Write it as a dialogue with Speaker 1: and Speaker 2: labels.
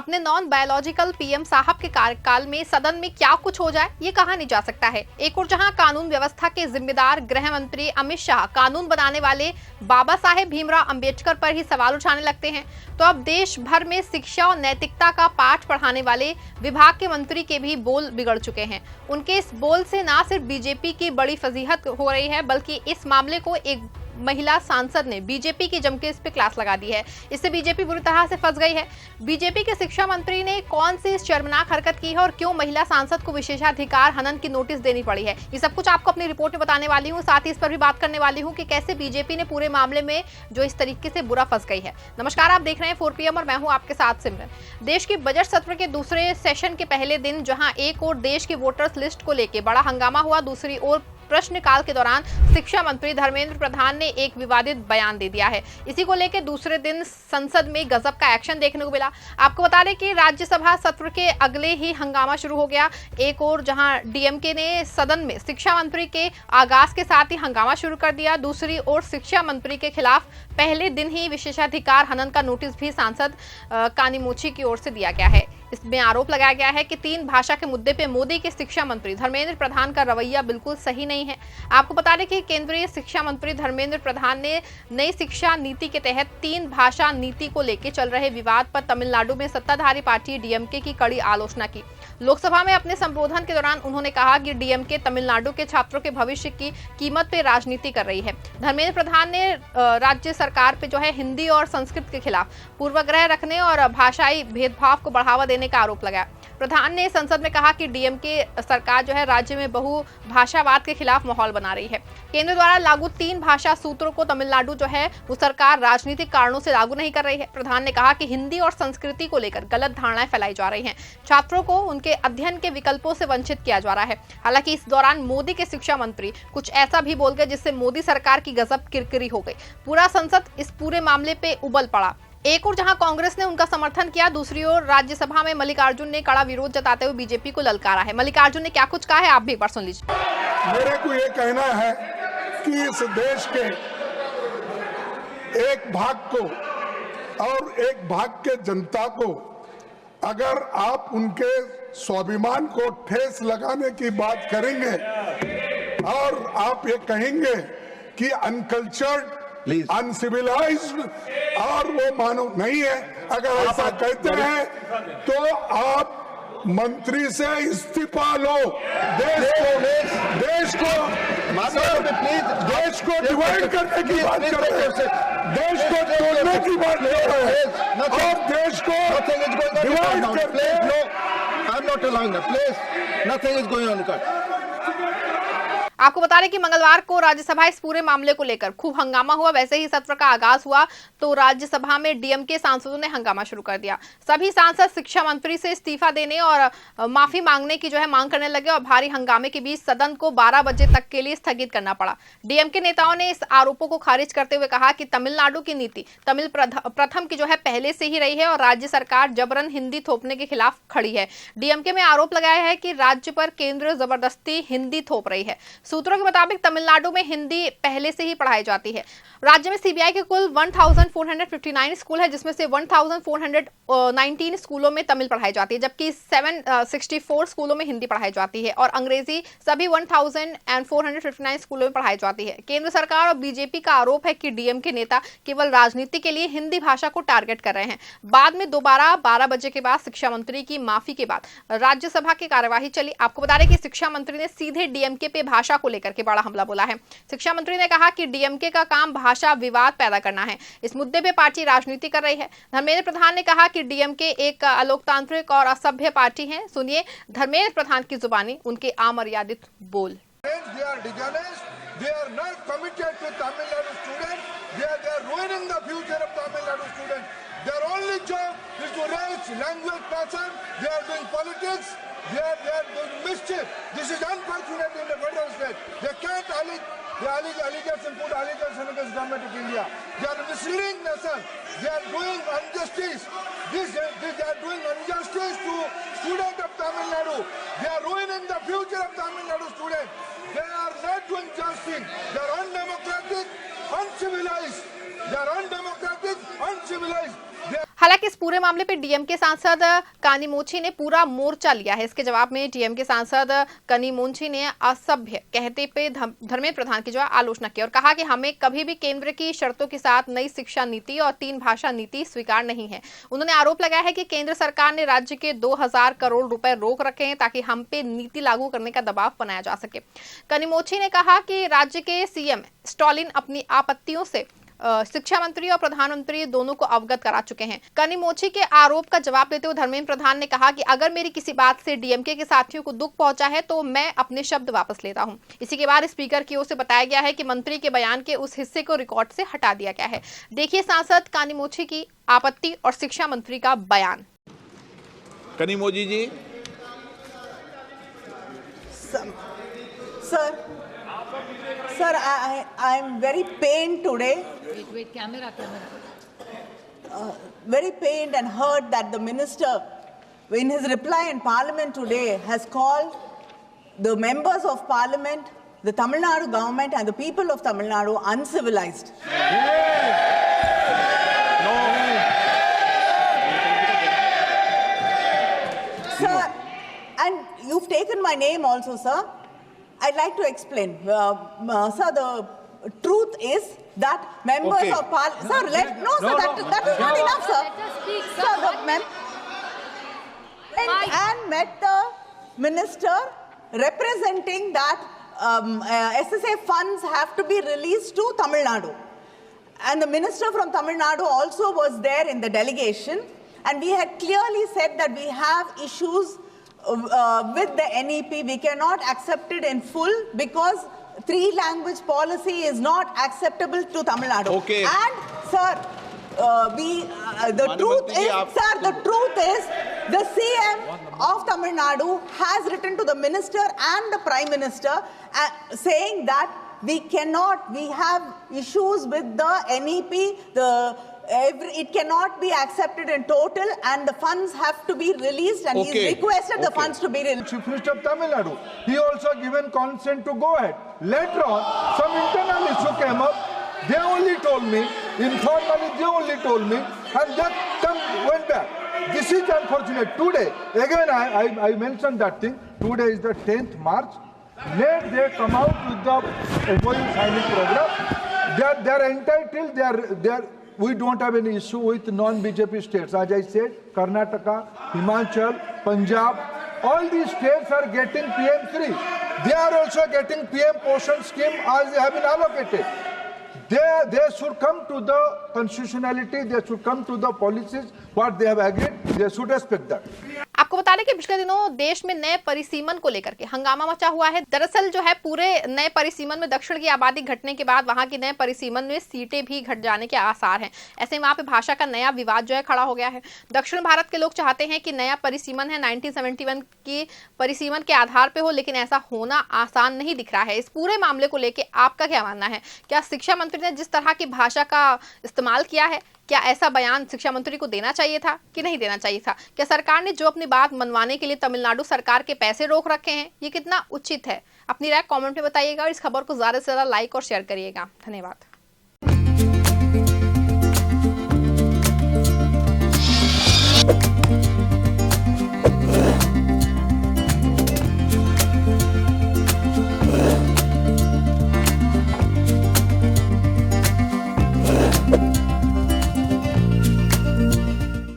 Speaker 1: अपने non biological PM साहब के कार्यकाल में सदन में क्या कुछ हो जाए ये कहा नहीं जा सकता है। एक और जहां कानून व्यवस्था के जिम्मेदार गृह मंत्री अमित शाह कानून बनाने वाले बाबा साहेब भीमराव अंबेडकर पर ही सवाल उठाने लगते हैं, तो अब देश भर में शिक्षा और नैतिकता का पाठ पढ़ाने वाले विभाग के मंत्री के भी बोल बिगड़ चुके हैं। उनके इस बोल से न सिर्फ बीजेपी की बड़ी फजीहत हो रही है, बल्कि इस मामले को एक महिला सांसद ने बीजेपी की जमके इस पे क्लास लगा दी है। इससे बीजेपी बुरी तरह से फंस गई है। बीजेपी के शिक्षा मंत्री ने कौन सी शर्मनाक हरकत की है और क्यों महिला सांसद को विशेषाधिकार हनन की नोटिस देनी पड़ी है, ये सब कुछ आपको अपनी रिपोर्ट में बताने वाली हूँ। साथ ही इस पर भी बात करने वाली हूँ कि कैसे बीजेपी ने पूरे मामले में जो इस तरीके से बुरा फंस गई है। नमस्कार, आप देख रहे हैं 4 PM और मैं हूँ आपके साथ सिमरन। देश के बजट सत्र के दूसरे सेशन के पहले दिन जहाँ एक और देश की वोटर्स लिस्ट को लेकर बड़ा हंगामा हुआ, दूसरी ओर प्रश्नकाल के दौरान शिक्षा मंत्री धर्मेंद्र प्रधान ने एक विवादित बयान दे दिया है। इसी को लेकर दूसरे दिन संसद में गजब का एक्शन देखने को मिला। आपको बता दें कि राज्यसभा सत्र के अगले ही हंगामा शुरू हो गया। एक और जहां डीएमके ने सदन में शिक्षा मंत्री के आगाज के साथ ही हंगामा शुरू कर दिया, दूसरी ओर शिक्षा मंत्री के खिलाफ पहले दिन ही विशेषाधिकार हनन का नोटिस भी सांसद कानीमोची की ओर से दिया गया है। इसमें आरोप लगाया गया है कि 3 भाषा के मुद्दे पे मोदी के शिक्षा मंत्री धर्मेंद्र प्रधान का रवैया बिल्कुल सही नहीं है। आपको बता दें कि केंद्रीय शिक्षा मंत्री धर्मेंद्र प्रधान ने नई शिक्षा नीति के तहत 3 भाषा नीति को लेकर चल रहे विवाद पर तमिलनाडु में सत्ताधारी पार्टी डीएमके की कड़ी आलोचना की। लोकसभा में अपने संबोधन के दौरान उन्होंने कहा कि डीएमके तमिलनाडु के छात्रों के भविष्य की कीमत पे राजनीति कर रही है। धर्मेंद्र प्रधान ने राज्य सरकार पे जो है हिंदी और संस्कृत के खिलाफ पूर्वाग्रह रखने और भाषाई भेदभाव को बढ़ावा देने का आरोप लगाया। प्रधान ने संसद में कहा कि डीएमके सरकार जो है राज्य में बहुभाषावाद के खिलाफ माहौल बना रही है। केंद्र द्वारा लागू 3 भाषा सूत्रों को तमिलनाडु जो है वो सरकार राजनीतिक कारणों से लागू नहीं कर रही है। प्रधान ने कहा कि हिंदी और संस्कृति को लेकर गलत धारणाएं फैलाई जा रही हैं। छात्रों को उनके अध्ययन के विकल्पों से वंचित किया जा रहा है। हालांकि इस दौरान मोदी के शिक्षा मंत्री कुछ ऐसा भी बोल गए जिससे मोदी सरकार की गजब किरकिरी हो गई। पूरा संसद इस पूरे मामले पे उबल पड़ा। एक और जहां कांग्रेस ने उनका समर्थन किया, दूसरी ओर राज्यसभा में मल्लिकार्जुन ने कड़ा विरोध जताते हुए बीजेपी को ललकारा है। मल्लिकार्जुन ने क्या कुछ कहा है, आप भी एक बार सुन लीजिए।
Speaker 2: मेरे को ये कहना है कि इस देश के एक भाग को और एक भाग के जनता को अगर आप उनके स्वाभिमान को ठेस लगाने की बात करेंगे और आप ये कहेंगे कि अनकल्चर्ड, अनसिविलाइज्ड और वो मानव नहीं है, अगर ऐसा कहते हैं तो आप मंत्री से इस्तीफा लो। देश को डिवाइड करने की बात कर रहे हैं, देश को तोड़ने की बात कर रहे हैं और देश को डिवाइड करने।
Speaker 3: I'm not allowing that. Please, nothing is going on.
Speaker 1: आपको बता दें कि मंगलवार को राज्यसभा इस पूरे मामले को लेकर खूब हंगामा हुआ। वैसे ही सत्र का आगाज हुआ तो राज्यसभा में डीएमके सांसदों ने हंगामा शुरू कर दिया। सभी सांसद शिक्षा मंत्री से इस्तीफा देने और माफी मांगने की जो है मांग करने लगे और भारी हंगामे के बीच सदन को 12 बजे तक के लिए स्थगित करना पड़ा। डीएमके नेताओं ने इस आरोपों को खारिज करते हुए कहा कि तमिलनाडु की नीति तमिल प्रथम की जो है पहले से ही रही है और राज्य सरकार जबरन हिंदी थोपने के खिलाफ खड़ी है। डीएमके में आरोप लगाया है कि राज्य पर केंद्र जबरदस्ती हिंदी थोप रही है। सूत्रों के मुताबिक तमिलनाडु में हिंदी पहले से ही पढ़ाई जाती है। राज्य में सीबीआई के कुल 1459 स्कूल है, जिसमें से 1419 स्कूलों में तमिल पढ़ाई जाती है, जबकि 764 स्कूलों में हिंदी पढ़ाई जाती है और अंग्रेजी सभी 1459 स्कूलों में पढ़ाई जाती है। केंद्र सरकार और बीजेपी का आरोप है कि डीएमके नेता केवल राजनीति के लिए हिंदी भाषा को टारगेट कर रहे हैं। बाद में दोबारा 12 बजे के बाद शिक्षा मंत्री की माफी के बाद राज्यसभा की कार्यवाही चली। आपको बता दें कि शिक्षा मंत्री ने सीधे डीएमके पे भाषा को लेकर के बड़ा हमला बोला है। शिक्षा मंत्री ने कहा कि डीएमके का काम भाषा विवाद पैदा करना है। इस मुद्दे पे पार्टी राजनीति कर रही है। धर्मेंद्र प्रधान ने कहा कि डीएमके एक अलोकतांत्रिक और असभ्य पार्टी है। सुनिए धर्मेंद्र प्रधान की जुबानी उनके अमर्यादित बोल।
Speaker 3: Their only job is to raise language passion. They are doing politics. They are doing mischief. This is unfortunate in the federal state. They can't allege allegations, put allegations against government of India. They are misleading nation. They are doing injustice. They are doing injustice to students of Tamil Nadu. They are ruining the future of Tamil Nadu students. They are not doing justice. They are undemocratic, uncivilized. They are undemocratic, uncivilized.
Speaker 1: हालांकि इस पूरे मामले पे DMK सांसद कानिमोझी ने पूरा मोर्चा लिया है। इसके जवाब में डीएमके सांसद कानिमोझी ने असभ्य कहते पे धर्मेंद्र प्रधान की जो आलोचना की और कहा कि हमें कभी भी केंद्र की शर्तों के साथ नई शिक्षा नीति और 3 भाषा नीति स्वीकार नहीं है। उन्होंने आरोप लगाया है कि केंद्र सरकार ने राज्य के 2000 करोड़ रुपए रोक रखे हैं ताकि हम पे नीति लागू करने का दबाव बनाया जा सके। कानिमोझी ने कहा कि राज्य के सीएम स्टालिन अपनी आपत्तियों से शिक्षा मंत्री और प्रधानमंत्री दोनों को अवगत करा चुके हैं। कानिमोझी के आरोप का जवाब देते हुए धर्मेंद्र प्रधान ने कहा कि अगर मेरी किसी बात से डीएमके के साथियों को दुख पहुंचा है तो मैं अपने शब्द वापस लेता हूं। इसी के बाद स्पीकर की ओर से बताया गया है कि मंत्री के बयान के उस हिस्से को रिकॉर्ड से हटा दिया गया है। देखिए सांसद कानिमोझी की आपत्ति और शिक्षा मंत्री का बयान।
Speaker 4: कानिमोझी जी।
Speaker 5: Sir, I am very pained today.
Speaker 6: Wait, camera.
Speaker 5: Very pained and hurt that the minister, in his reply in Parliament today, has called the members of Parliament, the Tamil Nadu government, and the people of Tamil Nadu uncivilized. Sir, and you've taken my name also, sir. I'd like to explain. Sir, the truth is that members of Parliament... Sir, that is not enough, sir.
Speaker 6: Let us speak, sir.
Speaker 5: Sir, and met the minister representing that SSA funds have to be released to Tamil Nadu. And the minister from Tamil Nadu also was there in the delegation. And we had clearly said that we have issues with the NEP. We cannot accept it in full because 3-language policy is not acceptable to Tamil Nadu.
Speaker 4: Okay.
Speaker 5: And sir, the truth is, the CM of Tamil Nadu has written to the minister and the prime minister saying that we have issues with the NEP, it cannot be accepted in total and the funds have to be released and he's requested the funds to be released.
Speaker 3: Chief Minister of Tamil Nadu, he also given consent to go ahead. Later on, some internal issue came up. They only told me, informally they only told me, and that went back. This is unfortunate. Today, again I mentioned that thing, today is the 10th March. Let they come out with the MOU signing program. They are entitled, we don't have any issue with non-BJP states. As I said, Karnataka, Himachal, Punjab, all these states are getting PM3. They are also getting PM Poshan scheme as they have been allocated. They should come to the constitutionality, they should come to the policies, what they have agreed, they should respect that.
Speaker 1: आपको बता दें कि पिछले दिनों देश में नए परिसीमन को लेकर के हंगामा मचा हुआ है। दरअसल जो है पूरे नए परिसीमन में दक्षिण की आबादी घटने के बाद वहां की नए परिसीमन में सीटें भी घट जाने के आसार हैं। ऐसे में वहां पे भाषा का नया विवाद जो है खड़ा हो गया है। दक्षिण भारत के लोग चाहते हैं कि नया परिसीमन है 1971 की परिसीमन के आधार पे हो, लेकिन ऐसा होना आसान नहीं दिख रहा है। इस पूरे मामले को लेकर आपका क्या मानना है? क्या शिक्षा मंत्री ने जिस तरह की भाषा का इस्तेमाल किया है, क्या ऐसा बयान शिक्षा मंत्री को देना चाहिए था कि नहीं देना चाहिए था? क्या सरकार ने जो अपनी बात मनवाने के लिए तमिलनाडु सरकार के पैसे रोक रखे हैं, ये कितना उचित है? अपनी राय कमेंट में बताइएगा और इस खबर को ज्यादा से ज्यादा लाइक और शेयर करिएगा। धन्यवाद।